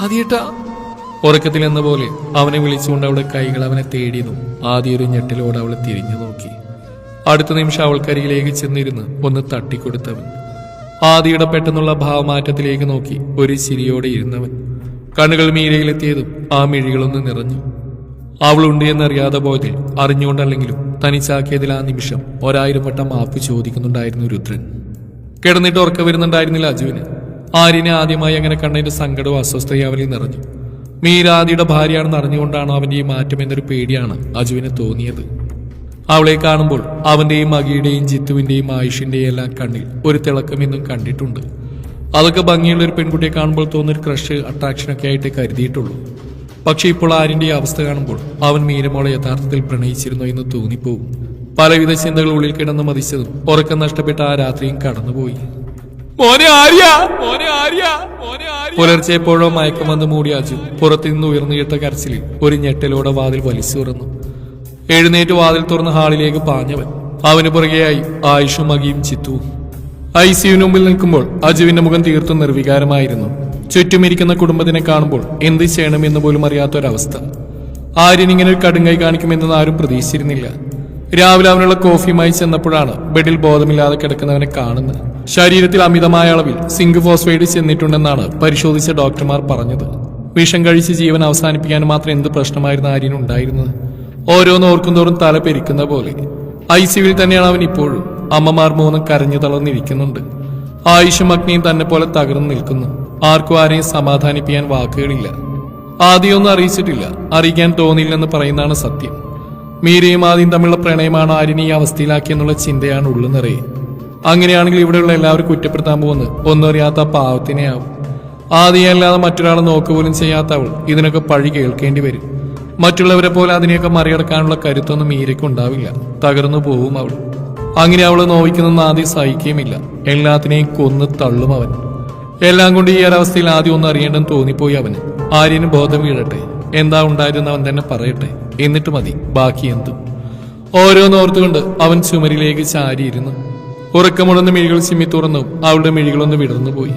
ആദ്യേട്ടാ. ഉറക്കത്തിൽ എന്ന പോലെ അവനെ വിളിച്ചുകൊണ്ട് അവളുടെ കൈകൾ അവനെ തേടിയതും ആദ്യ ഒരു ഞെട്ടിലോടെ അവളെ തിരിഞ്ഞു നോക്കി. അടുത്ത നിമിഷം അവൾക്കരികിലേക്ക് ചെന്നിരുന്ന് ഒന്ന് തട്ടിക്കൊടുത്തവൻ. ആദിയുടെ പെട്ടെന്നുള്ള ഭാവമാറ്റത്തിലേക്ക് നോക്കി ഒരു ചിരിയോടെ ഇരുന്നവൻ. കണ്ണുകൾ മീരയിലെത്തിയതും ആ മിഴികളൊന്ന് നിറഞ്ഞു. അവളുണ്ട് എന്നറിയാതെ പോയതിൽ അറിഞ്ഞുകൊണ്ടല്ലെങ്കിലും തനിച്ചാക്കിയതിൽ ആ നിമിഷം 1000 വട്ടം മാപ്പ് ചോദിക്കുന്നുണ്ടായിരുന്നു രുദ്രൻ. കിടന്നിട്ട് ഉറക്കം വരുന്നുണ്ടായിരുന്നില്ല അജുവിന്. ആര്യനെ ആദ്യമായി അങ്ങനെ കണ്ടതിന്റെ സങ്കടവും അസ്വസ്ഥയും അവനിൽ നിറഞ്ഞു. മീര ആദിയുടെ ഭാര്യയാണെന്ന് അറിഞ്ഞുകൊണ്ടാണ് അവന്റെ ഈ മാറ്റം എന്നൊരു പേടിയാണ് അജുവിന് തോന്നിയത്. അവളെ കാണുമ്പോൾ അവന്റെയും മകിയുടെയും ജിത്തുവിന്റെയും ആയുഷിന്റെയും എല്ലാം കണ്ണിൽ ഒരു തിളക്കം എന്നും കണ്ടിട്ടുണ്ട്. അതൊക്കെ ഭംഗിയുള്ള ഒരു പെൺകുട്ടിയെ കാണുമ്പോൾ തോന്നുന്നൊരു ക്രഷ് അട്രാക്ഷനൊക്കെ ആയിട്ട് കരുതിയിട്ടുള്ളൂ. പക്ഷെ ഇപ്പോൾ ആര്യന്റെ അവസ്ഥ കാണുമ്പോൾ അവൻ മീരമോളെ യഥാർത്ഥത്തിൽ പ്രണയിച്ചിരുന്നു എന്ന് തോന്നിപ്പോവും. പലവിധ ചിന്തകൾ ഉള്ളിൽ കിടന്ന് മതിച്ചതും ഉറക്കം നഷ്ടപ്പെട്ട ആ രാത്രിയും കടന്നുപോയി. പുലർച്ചെ എപ്പോഴോ മയക്കം വന്ന് മൂടി അജു പുറത്തുനിന്ന് ഉയർന്നു കേട്ട കരച്ചിലിൽ ഒരു ഞെട്ടലോടെ വാതിൽ വലിച്ചു തുറന്നു. എഴുന്നേറ്റ് വാതിൽ തുറന്ന് ഹാളിലേക്ക് പാഞ്ഞവൻ. അവന് പുറകെയായി ആയുഷും മകിയും ചിത്തുവും. ഐസിയുവിന് മുമ്പിൽ നിൽക്കുമ്പോൾ അജുവിന്റെ മുഖം തീർത്തും നിർവികാരമായിരുന്നു. ചുറ്റുമിരിക്കുന്ന കുടുംബത്തിനെ കാണുമ്പോൾ എന്ത് ചെയ്യണമെന്ന് പോലും അറിയാത്തൊരവസ്ഥ. ആര്യൻ ഇങ്ങനെ ഒരു കടുങ്കൈ കാണിക്കുമെന്ന് ആരും പ്രതീക്ഷിച്ചിരുന്നില്ല. രാവിലെ അവനുള്ള കോഫിയുമായി ചെന്നപ്പോഴാണ് ബെഡിൽ ബോധമില്ലാതെ കിടക്കുന്നവനെ കാണുന്നത്. ശരീരത്തിൽ അമിതമായ അളവിൽ സിങ്ക് ഫോസ്ഫൈഡ് ചെന്നിട്ടുണ്ടെന്നാണ് പരിശോധിച്ച ഡോക്ടർമാർ പറഞ്ഞത്. വിഷം കഴിച്ച് ജീവൻ അവസാനിപ്പിക്കാൻ മാത്രം എന്ത് പ്രശ്നമായിരുന്നു ആര്യനുണ്ടായിരുന്നത്? ഓരോന്ന് ഓർക്കുന്തോറും തല പെരിക്കുന്ന പോലെ. ഐസിയുവിൽ തന്നെയാണ് അവൻ ഇപ്പോഴും. അമ്മമാർ 3 കരഞ്ഞു തളർന്നിരിക്കുന്നുണ്ട്. ആയുഷും അഗ്നിയും തന്നെ പോലെ തകർന്നു നിൽക്കുന്നു. ആർക്കും ആരെയും സമാധാനിപ്പിക്കാൻ വാക്കുകളില്ല. ആദ്യമൊന്നും അറിയിച്ചിട്ടില്ല, അറിയിക്കാൻ തോന്നിയില്ലെന്ന് പറയുന്നതാണ് സത്യം. മീരയും ആദ്യം തമ്മിലുള്ള പ്രണയമാണ് ആര്യനെ ഈ അവസ്ഥയിലാക്കിയെന്നുള്ള ചിന്തയാണ് ഉള്ളു നിറയെ. അങ്ങനെയാണെങ്കിൽ ഇവിടെയുള്ള എല്ലാവരും കുറ്റപ്പെടുത്താൻ പോകുന്നത് ഒന്നും അറിയാത്ത പാവത്തിനെയാവും. ആദ്യമല്ലാതെ മറ്റൊരാളെ നോക്കുപോലും ചെയ്യാത്ത അവൾ ഇതിനൊക്കെ പഴി കേൾക്കേണ്ടി വരും. മറ്റുള്ളവരെ പോലെ അതിനെയൊക്കെ മറികടക്കാനുള്ള കരുത്തൊന്നും മീരയ്ക്കുണ്ടാവില്ല. തകർന്നു പോവും അവൾ. അങ്ങനെ അവള് നോവിക്കുന്നൊന്നും ആദ്യം സഹിക്കുകയുമില്ല. എല്ലാത്തിനെയും കൊന്ന് തള്ളും അവൻ. എല്ലാം കൊണ്ട് ഈ ഒരവസ്ഥയിൽ ആദ്യം ഒന്നും അറിയേണ്ടെന്ന് തോന്നിപ്പോയി അവന്. ആര്യന് ബോധം വീഴട്ടെ, എന്താ ഉണ്ടായതെന്ന് അവൻ തന്നെ പറയട്ടെ, എന്നിട്ട് മതി ബാക്കി എന്തും. ഓരോന്നോർത്തുകൊണ്ട് അവൻ ചുമരിലേക്ക് ചാരിയിരുന്നു. ഉറക്കമുണർന്ന് മിഴികൾ ചിമ്മി തുറന്നു. അവളുടെ മിഴികളൊന്ന് വിടർന്നു പോയി.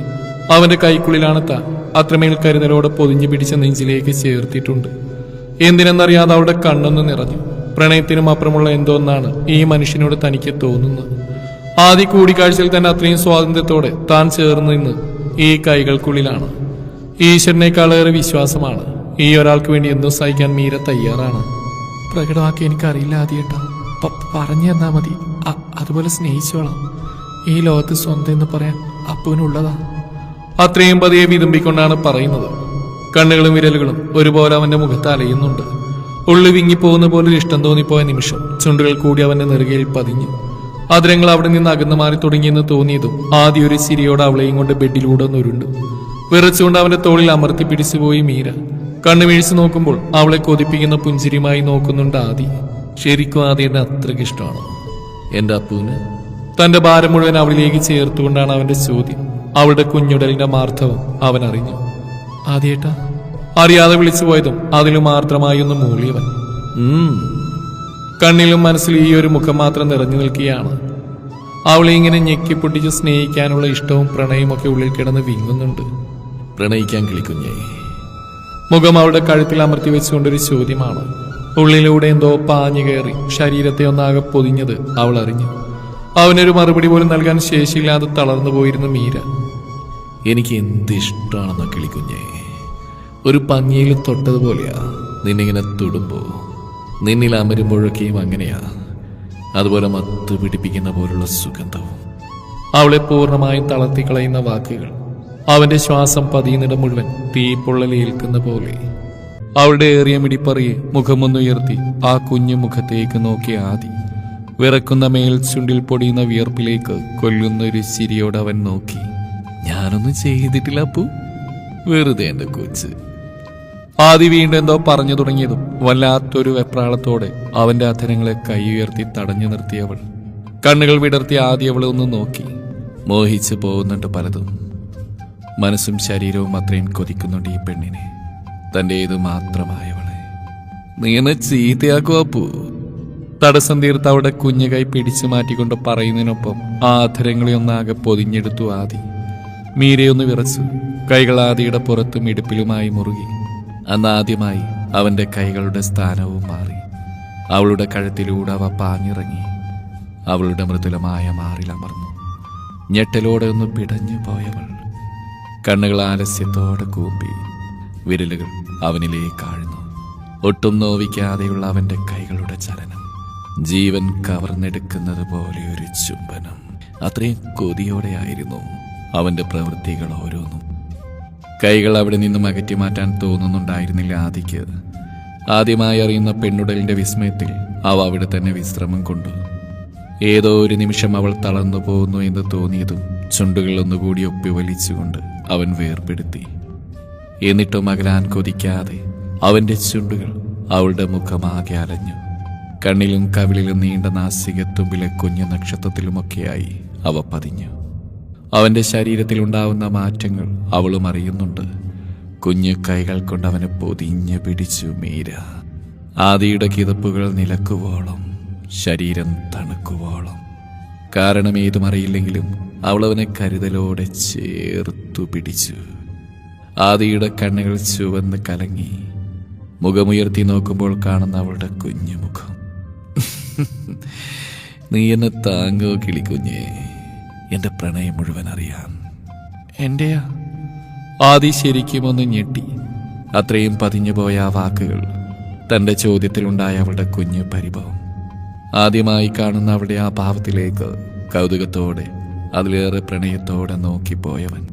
അവന്റെ കൈക്കുള്ളിലാണ് താൻ. അത്രമേൽ കരുതലോടെ പൊതിഞ്ഞു പിടിച്ച നെഞ്ചിലേക്ക് ചേർത്തിട്ടുണ്ട്. എന്തിനെന്നറിയാതെ അവളുടെ കണ്ണൊന്ന് നിറഞ്ഞു. പ്രണയത്തിനും അപ്പുറമുള്ള എന്തോന്നാണ് ഈ മനുഷ്യനോട് തനിക്ക് തോന്നുന്നത്. ആദ്യ കൂടിക്കാഴ്ചയിൽ തന്നെ അത്രയും സ്വാതന്ത്ര്യത്തോടെ താൻ ചേർന്ന് നിന്ന് ഈ കൈകൾക്കുള്ളിലാണ്. ഈശ്വരനേക്കാളേറെ വിശ്വാസമാണ്. ഈ ഒരാൾക്ക് വേണ്ടി എന്തും സഹിക്കാൻ മീര തയ്യാറാണ്. പ്രകടമാക്കി എനിക്കറിയില്ല ആദ്യേട്ടാ, പറഞ്ഞു തന്നാ മതി. അതുപോലെ സ്നേഹിച്ചോളാം. ഈ ലോകത്ത് സ്വന്തം എന്ന് പറയാൻ അപ്പുവിനുള്ളതാ. അത്രയും പതിയെ വിതുമ്പിക്കൊണ്ടാണ് പറയുന്നത്. കണ്ണുകളും വിരലുകളും ഒരുപോലെ അവന്റെ മുഖത്ത് അലയുന്നുണ്ട്. ഉള്ളു വിങ്ങിപ്പോകുന്ന പോലെ ഇഷ്ടം തോന്നിപ്പോയ നിമിഷം ചുണ്ടുകൾ കൂടി അവന്റെ നെറുകയിൽ പതിഞ്ഞു. അതിരങ്ങൾ അവിടെ നിന്ന് അകന്നു മാറി തുടങ്ങിയെന്ന് തോന്നിയതും ആദ്യ ഒരു ചിരിയോടെ അവളെയും കൊണ്ട് ബെഡിലൂടെ ഒന്നുരുണ്ടു. വിറച്ചുകൊണ്ട് അവന്റെ തോളിൽ അമർത്തി പിടിച്ചുപോയി മീര. കണ്ണു വീഴ്ച നോക്കുമ്പോൾ അവളെ കൊതിപ്പിക്കുന്ന പുഞ്ചിരിയുമായി നോക്കുന്നുണ്ട് ആദി. ശരിക്കും ആദ്യ എന്നെ അത്രയ്ക്ക് ഇഷ്ടമാണോ എന്റെ അപ്പൂന്? തന്റെ ഭാരം മുഴുവൻ അവളിലേക്ക് ചേർത്തുകൊണ്ടാണ് അവന്റെ ചോദ്യം. അവളുടെ കുഞ്ഞുടലിന്റെ മാർദ്ദവം അവൻ അറിഞ്ഞു. ആദ്യേട്ടാ, അറിയാതെ വിളിച്ചു പോയതും അതിലും ആർദ്രമായി ഒന്ന് മൂളിയവൻ. കണ്ണിലും മനസ്സിലും ഈ ഒരു മുഖം മാത്രം നിറഞ്ഞു നിൽക്കുകയാണ്. അവളെ ഇങ്ങനെ ഞെക്കിപ്പൊട്ടിച്ച് സ്നേഹിക്കാനുള്ള ഇഷ്ടവും പ്രണയവും ഒക്കെ ഉള്ളിൽ കിടന്ന് വിങ്ങുന്നുണ്ട്. പ്രണയിക്കാൻ കിളിക്കുഞ്ഞേ. മുഖം അവളുടെ കഴുത്തിൽ അമർത്തി വെച്ചുകൊണ്ടൊരു ചോദ്യമാണ്. ഉള്ളിലൂടെ എന്തോ പാഞ്ഞു കയറി ശരീരത്തെ ഒന്നാകെ പൊതിഞ്ഞത് അവൾ അറിഞ്ഞു. അവനൊരു മറുപടി പോലും നൽകാൻ ശേഷിയില്ലാതെ തളർന്നു പോയിരുന്നു മീര. എനിക്ക് എന്ത് ഇഷ്ടമാണെന്നോ കിളിക്കുഞ്ഞേ. ഒരു പഞ്ഞിയിൽ തൊട്ടതുപോലെയാ നിന്നിങ്ങനെ തൊടുമ്പോ, നിന്നിൽ അമരുമ്പോഴൊക്കെയും അങ്ങനെയാ. അതുപോലെ മത്ത് പിടിപ്പിക്കുന്ന പോലുള്ള സുഗന്ധവും. അവളെ പൂർണ്ണമായും തളർത്തിക്കളയുന്ന വാക്കുകൾ. അവന്റെ ശ്വാസം പതിയുന്നിടം മുഴുവൻ തീപ്പൊള്ളലേൽക്കുന്ന പോലെ. അവളുടെ ഏറിയ മിടിപ്പറിയെ മുഖമൊന്നുയർത്തി ആ കുഞ്ഞു മുഖത്തേക്ക് നോക്കിയ ആദി. വിറക്കുന്ന മേൽ ചുണ്ടിൽ പൊടിയുന്ന വിയർപ്പിലേക്ക് കൊല്ലുന്ന ഒരു ചിരിയോടെ അവൻ നോക്കി. ഞാനൊന്നും ചെയ്തിട്ടില്ല അപ്പു, വെറുതെ എന്റെ കൊച്ച്. ആദി വീണ്ടും എന്തോ പറഞ്ഞു തുടങ്ങിയതും വല്ലാത്തൊരു വെപ്രാളത്തോടെ അവന്റെ അധരങ്ങളെ കൈ ഉയർത്തി തടഞ്ഞു നിർത്തിയവൾ. കണ്ണുകൾ വിടർത്തി ആദ്യ അവളെ ഒന്ന് നോക്കി. മോഹിച്ചു പോകുന്നുണ്ട് പലതും. മനസ്സും ശരീരവും അത്രയും കൊതിക്കുന്നുണ്ട് ഈ പെണ്ണിനെ, തന്റേത് മാത്രമായവളെ. നീ എന്നെ ചീത്തയാക്കോ അപ്പു? തടസ്സം തീർത്ത് അവളുടെ കുഞ്ഞു കൈ പിടിച്ചു മാറ്റിക്കൊണ്ട് പറയുന്നതിനൊപ്പം ആ അധരങ്ങളെ ഒന്നാകെ പൊതിഞ്ഞെടുത്തു ആദി. മീരയൊന്ന് വിറച്ചു. കൈകൾ ആദിയുടെ പുറത്തും ഇടുപ്പിലുമായി മുറുകി. അന്നാദ്യമായി അവന്റെ കൈകളുടെ സ്ഥാനവും മാറി. അവളുടെ കഴുത്തിലൂടെ അവ പാഞ്ഞിറങ്ങി അവളുടെ മൃദുലമായ മാറിലമർന്നു. ഞെട്ടലോടെ ഒന്ന് പിടഞ്ഞു പോയവൾ കണ്ണുകൾ ആലസ്യത്തോടെ കൂമ്പി. വിരലുകൾ അവനിലേക്ക് ആഴ്ന്നു. ഒട്ടും നോവിക്കാതെയുള്ള അവന്റെ കൈകളുടെ ചലനം, ജീവൻ കവർന്നെടുക്കുന്നത് പോലെ ഒരു ചുംബനം. അത്രയും കൊതിയോടെയായിരുന്നു അവന്റെ പ്രവൃത്തികൾ ഓരോന്നും. കൈകൾ അവിടെ നിന്നും അകറ്റി മാറ്റാൻ തോന്നുന്നുണ്ടായിരുന്നില്ല ആദിക്ക്. ആദ്യമായി അറിയുന്ന പെണ്ണുടലിന്റെ വിസ്മയത്തിൽ അവ അവിടെ തന്നെ വിശ്രമം കൊണ്ടു. ഏതോ ഒരു നിമിഷം അവൾ തളർന്നു പോകുന്നു എന്ന് തോന്നിയതും ചുണ്ടുകൾ ഒന്നുകൂടി ഒപ്പിവലിച്ചുകൊണ്ട് അവൻ വേർപെടുത്തി. എന്നിട്ടും അകലാൻ കൊതിക്കാതെ അവന്റെ ചുണ്ടുകൾ അവളുടെ മുഖമാകെ അലഞ്ഞു. കണ്ണിലും കവിളിലും നീണ്ട നാസികത്തുമ്പിലെ കുഞ്ഞു നക്ഷത്രത്തിലുമൊക്കെയായി അവ പതിഞ്ഞു. അവന്റെ ശരീരത്തിലുണ്ടാവുന്ന മാറ്റങ്ങൾ അവളും അറിയുന്നുണ്ട്. കുഞ്ഞു കൈകൾ കൊണ്ട് അവനെ പൊതിഞ്ഞു പിടിച്ചു മീര. ആദിയുടെ കിതപ്പുകൾ നിലക്കുവോളം, ശരീരം തണുക്കുവോളം. കാരണം ഏതും അറിയില്ലെങ്കിലും അവൾ അവനെ കരുതലോടെ ചേർത്തു പിടിച്ചു. ആദിയുടെ കണ്ണുകൾ ചുവന്ന് കലങ്ങി. മുഖമുയർത്തി നോക്കുമ്പോൾ കാണുന്ന അവളുടെ കുഞ്ഞു മുഖം. നീ എന്നെ താങ്ങോ കിളിക്കുഞ്ഞേ, എന്റെ പ്രണയം മുഴുവൻ അറിയാൻ. എന്റെയാ? ആദി ശരിക്കും ഒന്ന് ഞെട്ടി. അത്രയും പതിഞ്ഞുപോയ ആ വാക്കുകൾ, തന്റെ ചോദ്യത്തിലുണ്ടായ അവളുടെ കുഞ്ഞു പരിഭവം. ആദ്യമായി കാണുന്ന അവളുടെ ആ ഭാവത്തിലേക്ക് കൗതുകത്തോടെ, അതിലേറെ പ്രണയത്തോടെ നോക്കിപ്പോയവൻ